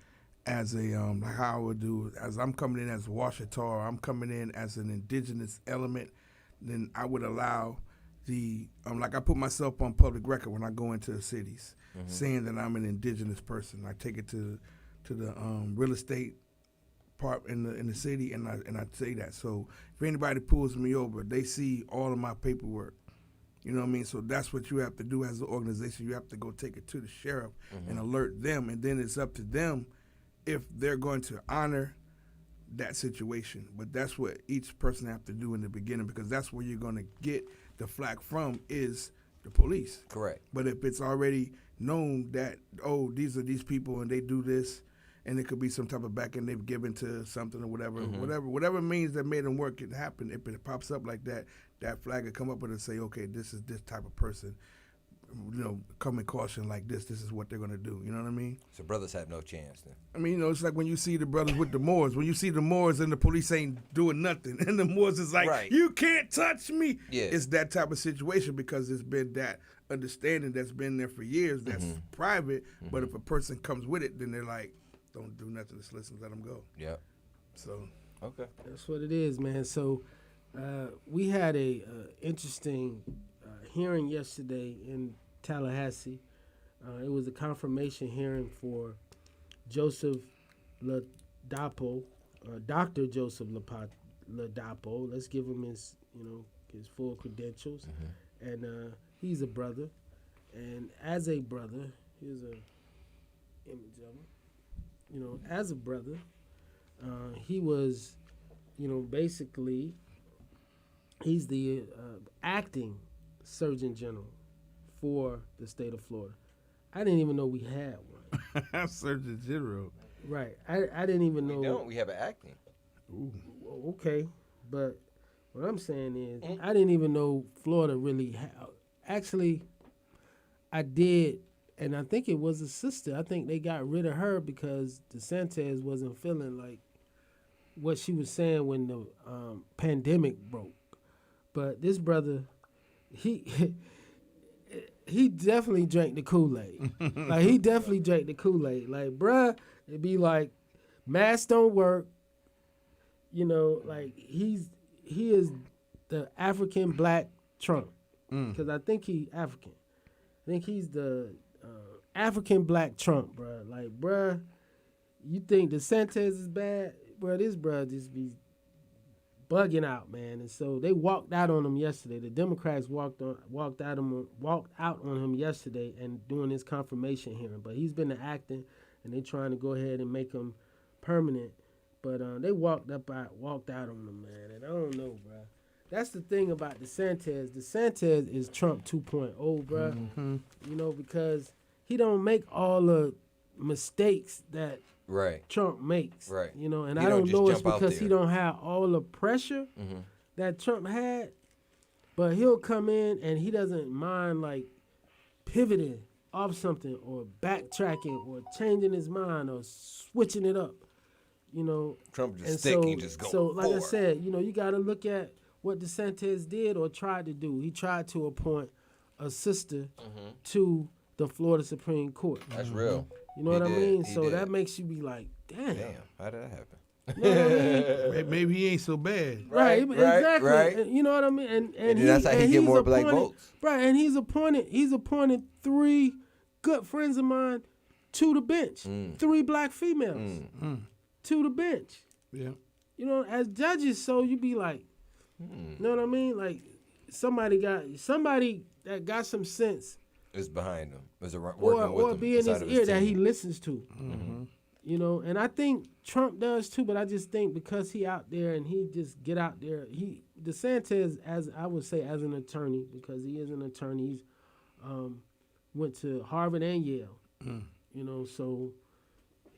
as a, like how I would do, as I'm coming in as a Washita, I'm coming in as an indigenous element, then I would allow like I put myself on public record when I go into the cities, saying that I'm an indigenous person. I take it to the real estate part in the city, and I say that. So if anybody pulls me over, they see all of my paperwork. You know what I mean? So that's what you have to do as an organization. You have to go take it to the sheriff and alert them, and then it's up to them if they're going to honor that situation. But that's what each person have to do in the beginning, because that's where you're going to get the flack from, is the police. Correct. But if it's already known that, oh, these are these people and they do this, and it could be some type of back end they've given to something or whatever, whatever means that made them work it happen. If it pops up like that, that flag will come up with it and say, okay, this is this type of person. You know, come in caution like this. This is what they're gonna do. You know what I mean? So brothers have no chance then. I mean, you know, it's like when you see the brothers with the Moors. When you see the Moors and the police ain't doing nothing, and the Moors is like, you can't touch me. Yeah. It's that type of situation, because it's been that understanding that's been there for years. That's private. But if a person comes with it, then they're like, don't do nothing. Just listen, let them go. Yeah. So. Okay. That's what it is, man. So we had a interesting hearing yesterday in Tallahassee. It was a confirmation hearing for Joseph Ladapo, Dr. Joseph Ladapo. Let's give him his full credentials. And he's a brother. And as a brother, here's a image of him. You know, as a brother, he was, you know, basically, he's the acting Surgeon General for the state of Florida. I didn't even know we had one. Surgeon General. Right. I didn't even know. We don't. We have an acting. Ooh. Okay, but what I'm saying is, I didn't even know Florida really had. Actually, I did, and I think it was a sister. I think they got rid of her because DeSantis wasn't feeling like what she was saying when the pandemic broke. But this brother, he definitely drank the Kool-Aid. Like, he definitely drank the Kool-Aid. Like, bruh, it'd be like, masks don't work. You know, like, he is the African black Trump. Because I think he African. I think he's the African black Trump, bruh. Like, bruh, you think DeSantis is bad? Bruh, this bruh just be bugging out, man. And so they walked out on him yesterday. The Democrats walked out on him yesterday and doing his confirmation hearing. But he's been acting, and they trying to go ahead and make him permanent. But they walked out on him, man. And I don't know, bruh. That's the thing about DeSantis. DeSantis is Trump 2.0, bruh. Mm-hmm. You know, because he don't make all the mistakes that Trump makes. Right. You know, and He I don't don't know just it's jump out because he there. don't have all the pressure that Trump had, but he'll come in and he doesn't mind like pivoting off something or backtracking or changing his mind or switching it up. You know, Trump just and stick so, and just go So, like forward. I said, you know, you got to look at what DeSantis did or tried to do. He tried to appoint a sister to the Florida Supreme Court. That's real. You know He what I did. mean? He So did. that makes you be like, damn. How did that happen? You know what I mean? Maybe he ain't so bad. Right, exactly. right. And you know what I mean? And then that's how he get he's more black appointed- votes. Right, and he's appointed 3 good friends of mine to the bench. 3 black females to the bench. Yeah. You know, as judges, so you be like, you know what I mean? Like somebody that got some sense It's behind him. It's working or with him. be in his inside of ear that he team. listens to. You know, and I think Trump does too, but I just think because he out there and he just get out there, DeSantis, as I would say, as an attorney, because he is an attorney, he's went to Harvard and Yale. You know, so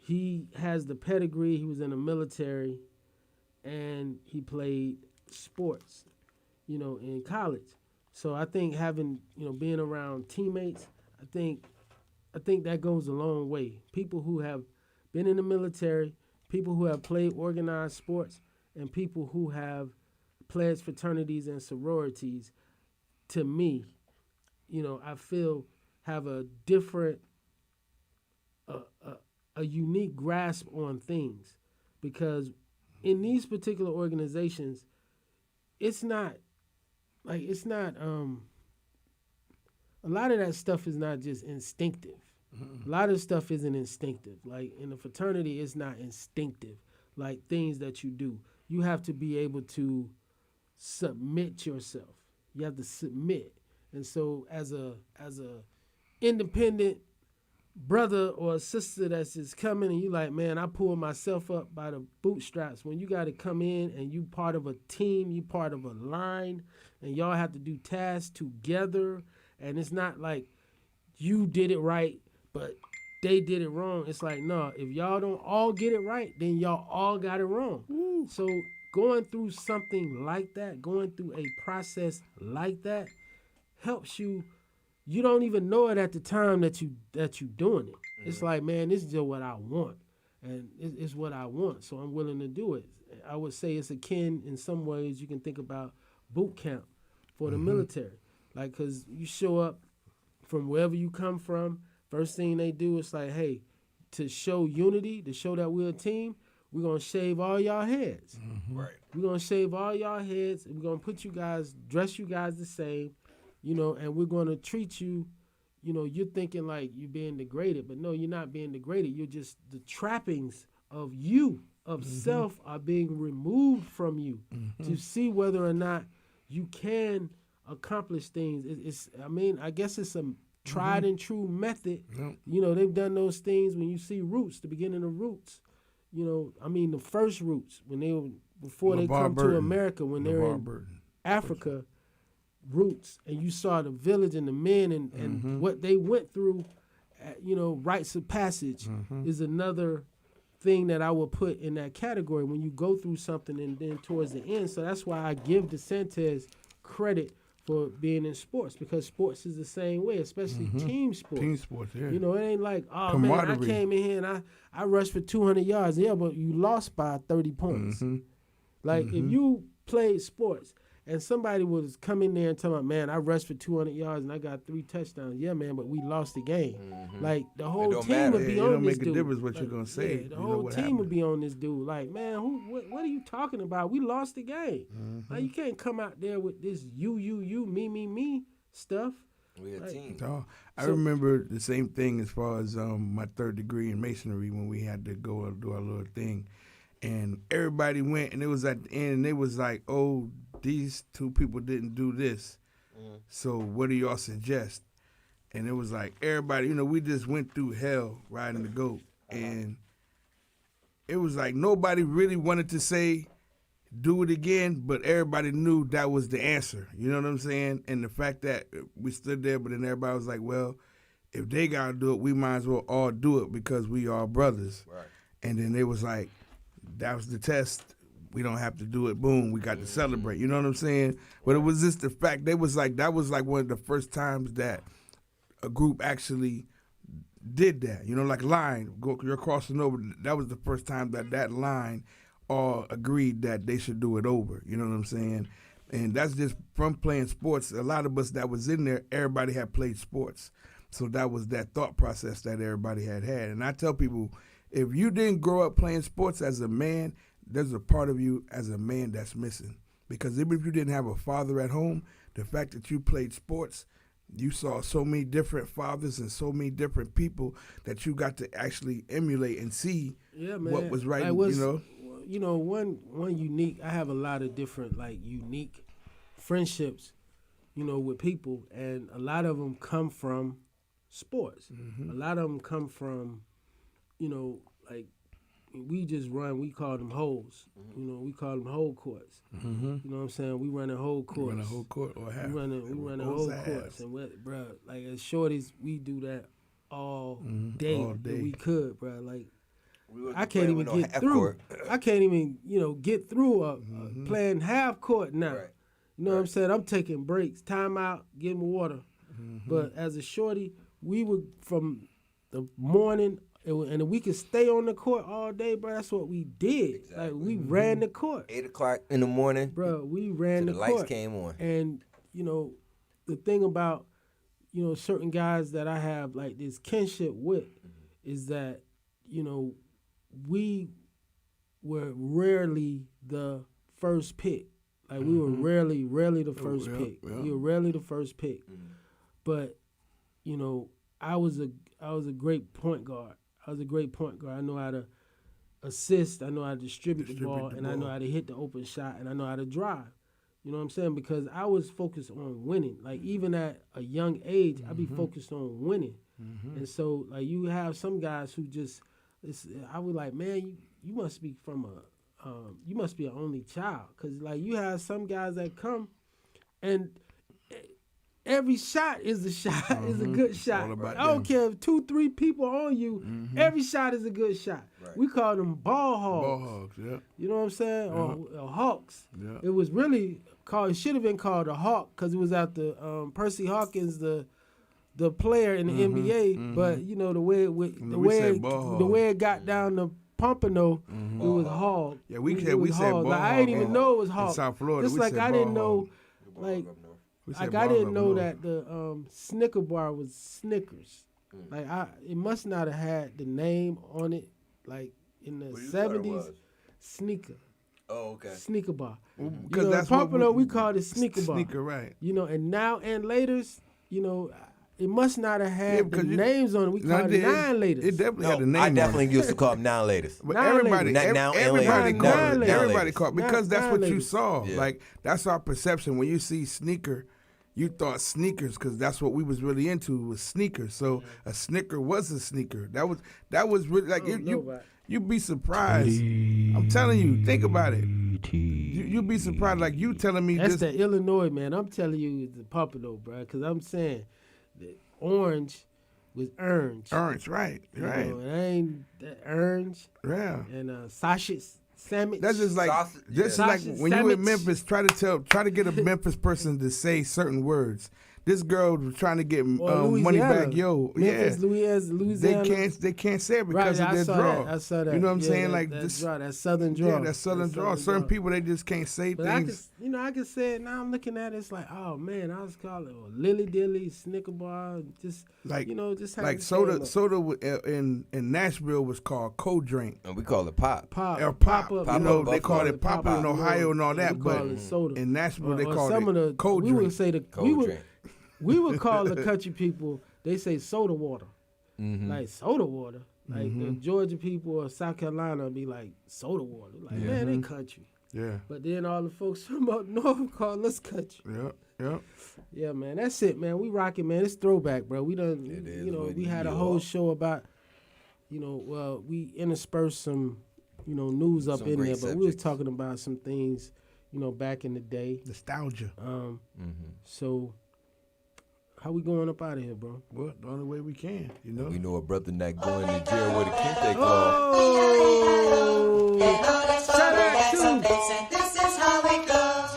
he has the pedigree. He was in the military, and he played sports, you know, in college. So I think having, you know, being around teammates, I think that goes a long way. People who have been in the military, people who have played organized sports, and people who have pledged fraternities and sororities, to me, you know, I feel have a different, a unique grasp on things. Because in these particular organizations, it's not, a lot of that stuff is not just instinctive. A lot of stuff isn't instinctive. Like in the fraternity, it's not instinctive. Like things that you do, you have to be able to submit yourself. You have to submit. And so as a independent brother or a sister that's just coming and you like, man, I pull myself up by the bootstraps. When you got to come in and you part of a team, you part of a line, and y'all have to do tasks together. And it's not like you did it right, but they did it wrong. It's like, no, if y'all don't all get it right, then y'all all got it wrong. So going through something like that, going through a process like that, helps you. You don't even know it at the time that you doing it. It's like, man, this is just what I want, and it's what I want, so I'm willing to do it. I would say it's akin in some ways. You can think about boot camp for the military, like, because you show up from wherever you come from. First thing they do is like, hey, to show unity, to show that we're a team, we're gonna shave all y'all heads. Right. We're gonna shave all y'all heads, and we're gonna put you guys, dress you guys the same. You know, and we're going to treat you, you know, you're thinking like you're being degraded, but no, you're not being degraded. You're just, the trappings of you, of self, are being removed from you to see whether or not you can accomplish things. I mean, I guess it's a tried and true method. You know, they've done those things when you see Roots, the beginning of Roots. You know, I mean the first Roots when they were before they come to America, when they're in Africa, Roots, and you saw the village and the men and what they went through. You know, rites of passage is another thing that I would put in that category when you go through something and then towards the end. So that's why I give DeSantis credit for being in sports, because sports is the same way, especially team sports. Team sports, yeah. You know, it ain't like, oh man, I came in here and I rushed for 200 yards. Yeah, but you lost by 30 points. Like if you played sports and somebody was come in there and tell me, man, I rushed for 200 yards and I got 3 touchdowns. Yeah, man, but we lost the game. Like the whole team would be on this dude. It don't make a difference what you're gonna say. Yeah, the whole team would be on this dude. Like, man, what are you talking about? We lost the game. Like you can't come out there with this you, me stuff. We a team. So, I remember the same thing as far as my 3rd degree in masonry when we had to go and do our little thing. And everybody went, and it was at the end, and they was like, oh, these 2 people didn't do this. So what do y'all suggest? And it was like, everybody, you know, we just went through hell riding the goat. And it was like nobody really wanted to say, do it again, but everybody knew that was the answer. You know what I'm saying? And the fact that we stood there, but then everybody was like, well, if they got to do it, we might as well all do it because we are brothers. Right. And then it was like, that was the test. We don't have to do it. Boom, we got to celebrate. You know what I'm saying? But it was just the fact, they was like, that was like one of the first times that a group actually did that. You know, like line, you're crossing over. That was the first time that line all agreed that they should do it over. You know what I'm saying? And that's just from playing sports. A lot of us that was in there, everybody had played sports. So that was that thought process that everybody had. And I tell people, if you didn't grow up playing sports as a man, there's a part of you as a man that's missing. Because even if you didn't have a father at home, the fact that you played sports, you saw so many different fathers and so many different people that you got to actually emulate and see what was right. You know, one unique, I have a lot of different like unique friendships, you know, with people, and a lot of them come from sports. A lot of them come from, you know, like we just run, we call them holes. You know, we call them hole courts. You know what I'm saying? We run a whole course. We run a whole court or half. We run a whole course. And, bro, like as shorties, we do that all day. All day. If we could, bro. Like, I can't even get through. I can't even, you know, get through playing half court now. Right. You know what I'm saying? I'm taking breaks, time out, getting water. But as a shorty, we would from the morning, and we could stay on the court all day, bro. That's what we did. Exactly. Like we ran the court. 8 o'clock in the morning, bro. We ran the court. The lights came on. And you know, the thing about, you know, certain guys that I have like this kinship with is that, you know, we were rarely the first pick. Like we were rarely the first pick. We were rarely the first pick. But, you know, I was a great point guard. I know how to assist. I know how to distribute the ball, and I know how to hit the open shot, and I know how to drive. You know what I'm saying? Because I was focused on winning. Like even at a young age, I be focused on winning. And so like you have some guys who just, I was like, man, you must be from you must be an only child, because like you have some guys that come and every shot is a shot, is a good shot. I don't care if 2-3 people on you, every shot is a good shot. Right. We call them ball hogs. Ball hogs, yeah. You know what I'm saying? Or hawks. Yeah. It was really called, it should have been called a hawk because it was after Percy Hawkins, the player in the NBA. But you know the way it got down to Pompano, it was hog. Yeah, we said ball hog. Like, I didn't even know it was hog. In South Florida, just like I didn't know, like I didn't know that the Snicker bar was Snickers. Like it must not have had the name on it. Like in the 70s, Sneaker. Oh, okay. Sneaker bar. Because that's Pompano, we called it Sneaker bar. Sneaker, right? You know, and now and laters, you know, it must not have had the names on it. We called it nine laters. It definitely had the name. I definitely used to call them nine laters. But everybody called because that's what you saw. Yeah. Like that's our perception when you see Sneaker. you thought sneakers because that's what we was really into was sneakers. So a snicker was a sneaker. That was really like you'd be surprised. I'm telling you, think about it. You'd be surprised. Like you telling me that's this. the Illinois man. I'm telling you, it's the Pompano, bro. Because I'm saying the orange was orange. Orange, right. You know, it ain't that orange. Yeah. And sausage sandwich. That's just like like when you in Memphis, try to get a Memphis person to say certain words. This girl was trying to get money back, Memphis, Louisiana. They can't say it because of their draw. I saw that. You know what I'm saying? That, like that this, draw, that southern draw. Yeah, that southern draw. Certain people they just can't say but things. I can say it now. I'm looking at it. It's like, oh man, I was calling Lily Dilly, Snicker bar, just like just how like soda in Nashville was called cold drink. And we call it pop. Pop. You know, they call it pop in Ohio and all that, but in Nashville they call it cold drink. We would say cold drink. We would call the country people, they say soda water. Like soda water. Like the Georgia people or South Carolina would be like soda water. Like, man, they country. Yeah. But then all the folks from up north call us country. Yeah. Yeah, man. That's it, man. We rocking, man. It's throwback, bro. We done, we had a whole show about, we interspersed some, news up in there, but we was talking about some things, back in the day. Nostalgia. So, how we going up out of here, bro? Well, the only way we can, We know a brother not going to jail with a kente call. Oh! Shout out to this is how it goes.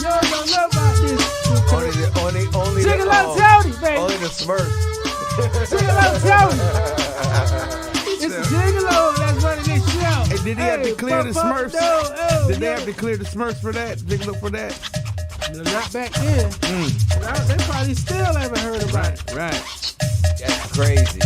Yo, don't know about this. Only Jiggle out Tony, baby. Only the Smurfs. Jiggle out Tony. It's Gigolo that's running this show. Hey, did they have to clear the Smurfs? Did they have to clear the Smurfs for that? Gigolo for that? Not back then. They probably still haven't heard about it. Right. That's crazy.